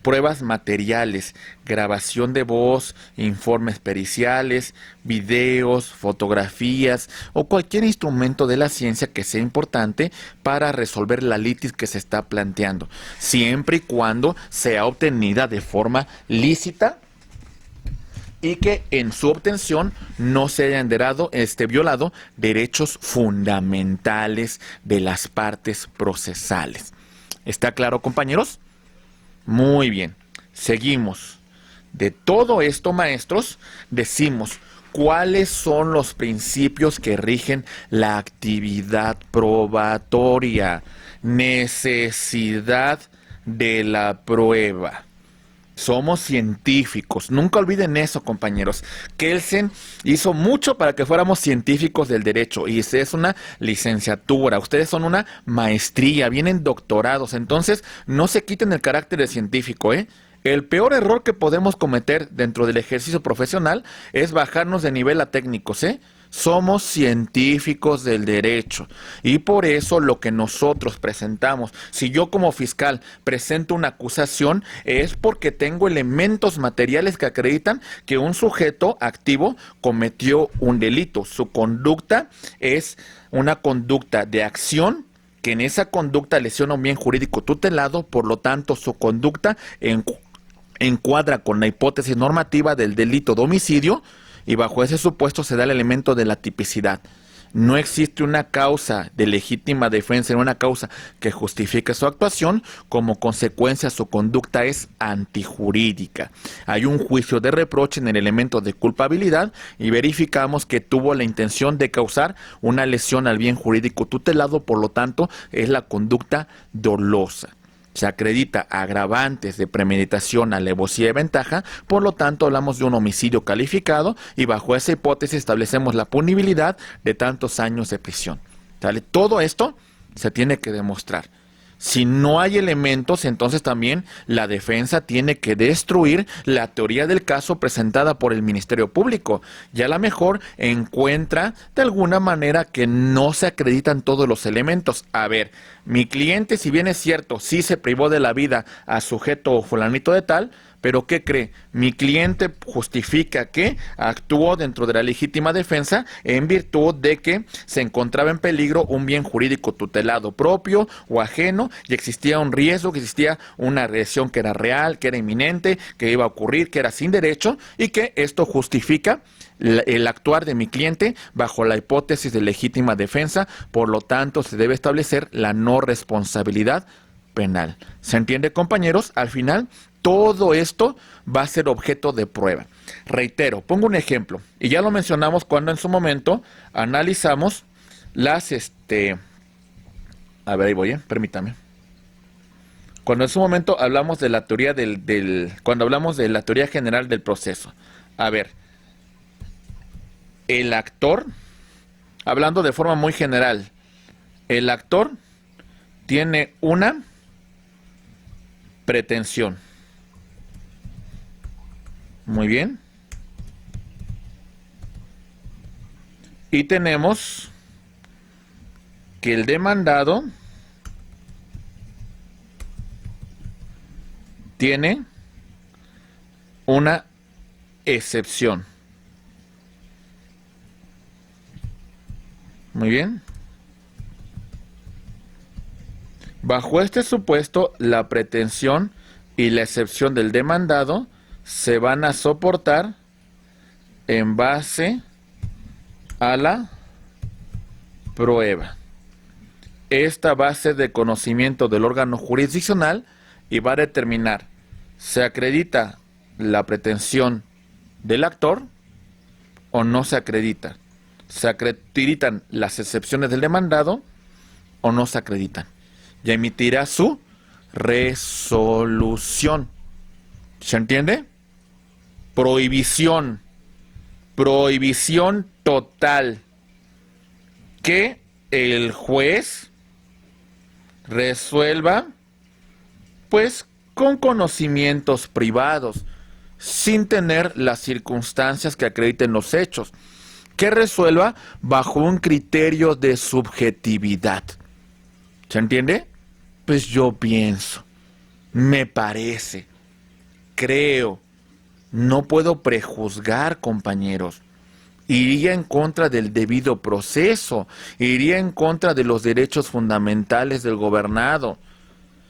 Pruebas materiales, grabación de voz, informes periciales, videos, fotografías o cualquier instrumento de la ciencia que sea importante para resolver la litis que se está planteando, siempre y cuando sea obtenida de forma lícita y que en su obtención no se hayan violado derechos fundamentales de las partes procesales. ¿Está claro, compañeros? Muy bien. Seguimos. De todo esto, maestros, decimos cuáles son los principios que rigen la actividad probatoria. Necesidad de la prueba. Somos científicos, nunca olviden eso, compañeros. Kelsen hizo mucho para que fuéramos científicos del derecho y es una licenciatura, ustedes son una maestría, vienen doctorados, entonces no se quiten el carácter de científico, ¿eh? El peor error que podemos cometer dentro del ejercicio profesional es bajarnos de nivel a técnicos, ¿eh? Somos científicos del derecho y por eso lo que nosotros presentamos, si yo como fiscal presento una acusación, es porque tengo elementos materiales que acreditan que un sujeto activo cometió un delito. Su conducta es una conducta de acción, que en esa conducta lesiona un bien jurídico tutelado, por lo tanto su conducta encuadra con la hipótesis normativa del delito de homicidio. Y bajo ese supuesto se da el elemento de la tipicidad. No existe una causa de legítima defensa en una causa que justifique su actuación, como consecuencia su conducta es antijurídica. Hay un juicio de reproche en el elemento de culpabilidad y verificamos que tuvo la intención de causar una lesión al bien jurídico tutelado, por lo tanto es la conducta dolosa. Se acredita agravantes de premeditación, alevosía y ventaja, por lo tanto hablamos de un homicidio calificado y bajo esa hipótesis establecemos la punibilidad de tantos años de prisión. ¿Sale? Todo esto se tiene que demostrar. Si no hay elementos, entonces también la defensa tiene que destruir la teoría del caso presentada por el Ministerio Público. Ya a lo mejor encuentra de alguna manera que no se acreditan todos los elementos. A ver, mi cliente, si bien es cierto, sí se privó de la vida a sujeto fulanito de tal, pero ¿qué cree? Mi cliente justifica que actuó dentro de la legítima defensa en virtud de que se encontraba en peligro un bien jurídico tutelado propio o ajeno y existía un riesgo, que existía una agresión que era real, que era inminente, que iba a ocurrir, que era sin derecho y que esto justifica el actuar de mi cliente bajo la hipótesis de legítima defensa. Por lo tanto, se debe establecer la no responsabilidad penal. ¿Se entiende, compañeros? Al final, todo esto va a ser objeto de prueba. Reitero, pongo un ejemplo, y ya lo mencionamos cuando en su momento analizamos las, a ver, ahí voy, permítame. Cuando en su momento hablamos de la teoría cuando hablamos de la teoría general del proceso. A ver, el actor, hablando de forma muy general, el actor tiene una pretensión. Muy bien. Y tenemos que el demandado tiene una excepción. Muy bien. Bajo este supuesto, la pretensión y la excepción del demandado se van a soportar en base a la prueba. Esta va a ser de conocimiento del órgano jurisdiccional y va a determinar, ¿se acredita la pretensión del actor o no se acredita? ¿Se acreditan las excepciones del demandado o no se acreditan? Y emitirá su resolución. ¿Se entiende? Prohibición. Prohibición total. Que el juez resuelva, pues, con conocimientos privados, sin tener las circunstancias que acrediten los hechos. Que resuelva bajo un criterio de subjetividad. ¿Se entiende? Pues yo pienso, me parece, creo, no puedo prejuzgar, compañeros. Iría en contra del debido proceso, iría en contra de los derechos fundamentales del gobernado.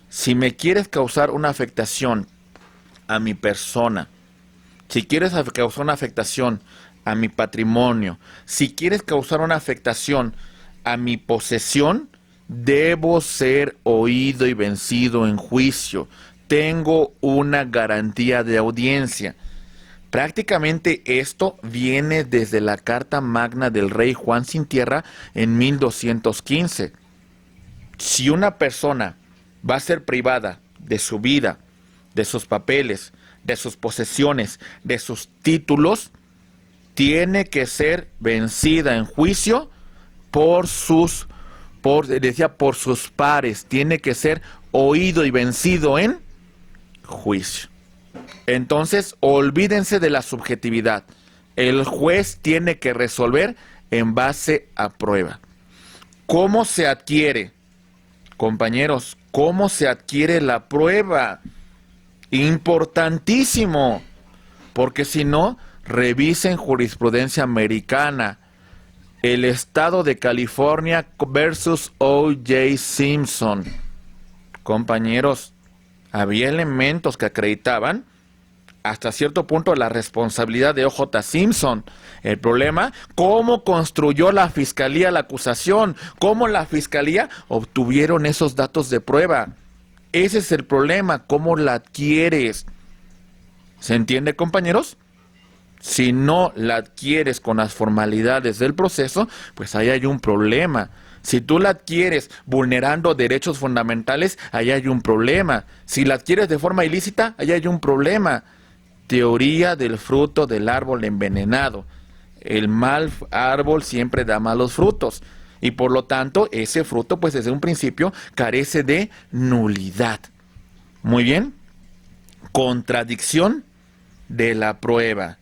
Si me quieres causar una afectación a mi persona, si quieres causar una afectación a mi patrimonio, si quieres causar una afectación a mi posesión, debo ser oído y vencido en juicio. Tengo una garantía de audiencia. Prácticamente esto viene desde la Carta Magna del rey Juan Sin Tierra en 1215. Si una persona va a ser privada de su vida, de sus papeles, de sus posesiones, de sus títulos, tiene que ser vencida en juicio por sus pares, tiene que ser oído y vencido en juicio. Entonces, olvídense de la subjetividad. El juez tiene que resolver en base a prueba. ¿Cómo se adquiere? Compañeros, ¿cómo se adquiere la prueba? Importantísimo, porque si no, revisen jurisprudencia americana. El estado de California versus O.J. Simpson. Compañeros, había elementos que acreditaban hasta cierto punto la responsabilidad de O.J. Simpson. El problema, ¿cómo construyó la fiscalía la acusación? ¿Cómo la fiscalía obtuvieron esos datos de prueba? Ese es el problema, ¿cómo la adquieres? ¿Se entiende, compañeros? Si no la adquieres con las formalidades del proceso, pues ahí hay un problema. Si tú la adquieres vulnerando derechos fundamentales, ahí hay un problema. Si la adquieres de forma ilícita, ahí hay un problema. Teoría del fruto del árbol envenenado. El mal árbol siempre da malos frutos. Y por lo tanto, ese fruto, pues desde un principio, carece de nulidad. Muy bien. Contradicción de la prueba.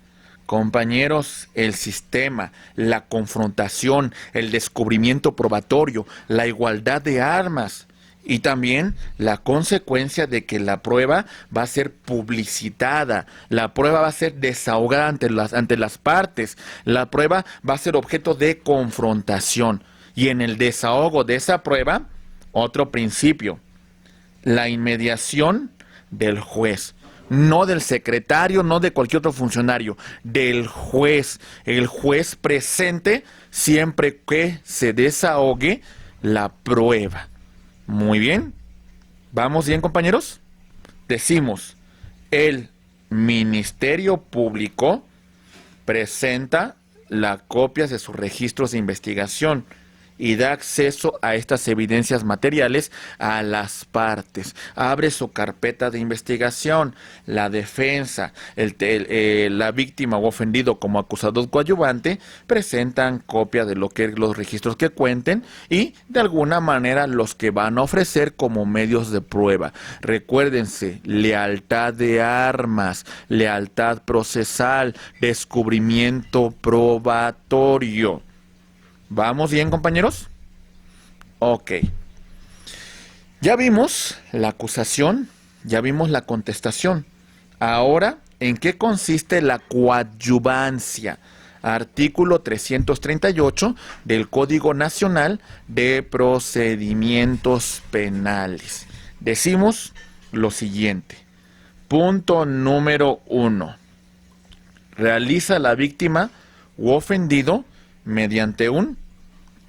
Compañeros, el sistema, la confrontación, el descubrimiento probatorio, la igualdad de armas y también la consecuencia de que la prueba va a ser publicitada, la prueba va a ser desahogada ante las partes, la prueba va a ser objeto de confrontación. Y en el desahogo de esa prueba, otro principio, la inmediación del juez. No del secretario, no de cualquier otro funcionario, del juez. El juez presente siempre que se desahogue la prueba. Muy bien. ¿Vamos bien, compañeros? Decimos, el Ministerio Público presenta las copias de sus registros de investigación y da acceso a estas evidencias materiales a las partes. Abre su carpeta de investigación. La defensa, la víctima o ofendido como acusado coadyuvante presentan copia de los registros que cuenten y de alguna manera los que van a ofrecer como medios de prueba. Recuérdense, lealtad de armas, lealtad procesal, descubrimiento probatorio. ¿Vamos bien, compañeros? Ok. Ya vimos la acusación, ya vimos la contestación. Ahora, ¿en qué consiste la coadyuvancia? Artículo 338 del Código Nacional de Procedimientos Penales. Decimos lo siguiente. Punto número 1. Realiza la víctima u ofendido mediante un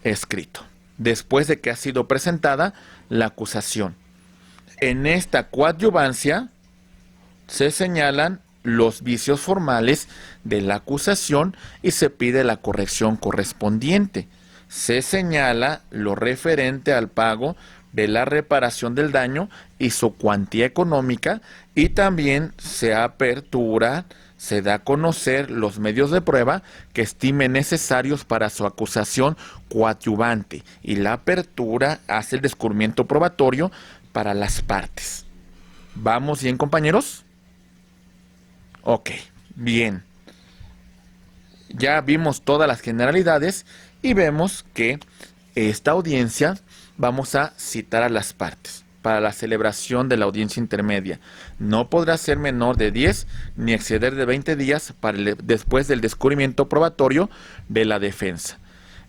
escrito, después de que ha sido presentada la acusación. En esta coadyuvancia se señalan los vicios formales de la acusación y se pide la corrección correspondiente. Se señala lo referente al pago de la reparación del daño y su cuantía económica, y también se da a conocer los medios de prueba que estime necesarios para su acusación coadyuvante, y la apertura hace el descubrimiento probatorio para las partes. ¿Vamos bien, compañeros? Ok, bien. Ya vimos todas las generalidades y vemos que esta audiencia vamos a citar a las partes para la celebración de la audiencia intermedia. No podrá ser menor de 10 ni exceder de 20 días después del descubrimiento probatorio de la defensa.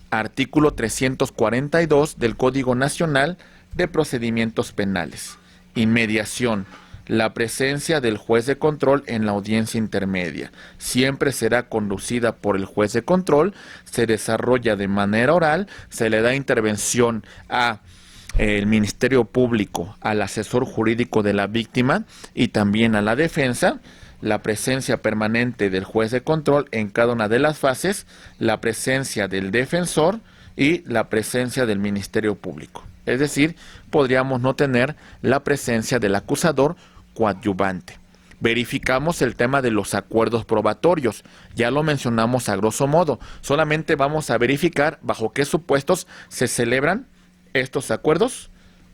Artículo 342 del Código Nacional de Procedimientos Penales. Inmediación. La presencia del juez de control en la audiencia intermedia siempre será conducida por el juez de control, se desarrolla de manera oral, se le da intervención a el Ministerio Público, al asesor jurídico de la víctima y también a la defensa. La presencia permanente del juez de control en cada una de las fases, la presencia del defensor y la presencia del Ministerio Público. Es decir, podríamos no tener la presencia del acusador coadyuvante. Verificamos el tema de los acuerdos probatorios. Ya lo mencionamos a grosso modo. Solamente vamos a verificar bajo qué supuestos se celebran estos acuerdos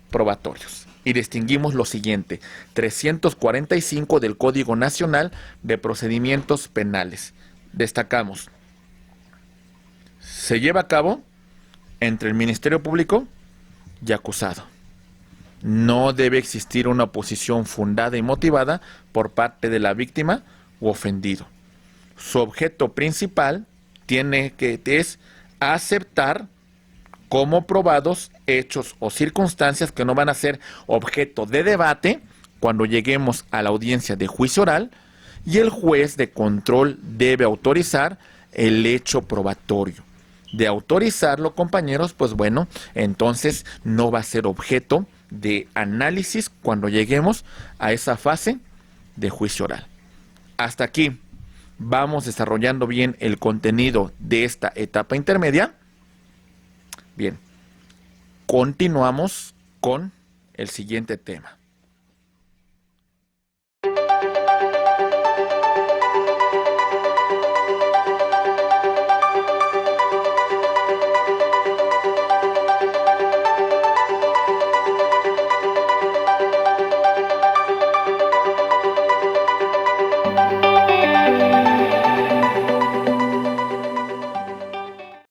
probatorios. Y distinguimos lo siguiente: 345 del Código Nacional de Procedimientos Penales. Destacamos: se lleva a cabo entre el Ministerio Público y acusado. No debe existir una oposición fundada y motivada por parte de la víctima u ofendido. Su objeto principal es aceptar como probados hechos o circunstancias que no van a ser objeto de debate cuando lleguemos a la audiencia de juicio oral, y el juez de control debe autorizar el hecho probatorio. De autorizarlo, compañeros, pues bueno, entonces no va a ser objeto de análisis cuando lleguemos a esa fase de juicio oral. Hasta aquí vamos desarrollando bien el contenido de esta etapa intermedia. Bien, continuamos con el siguiente tema.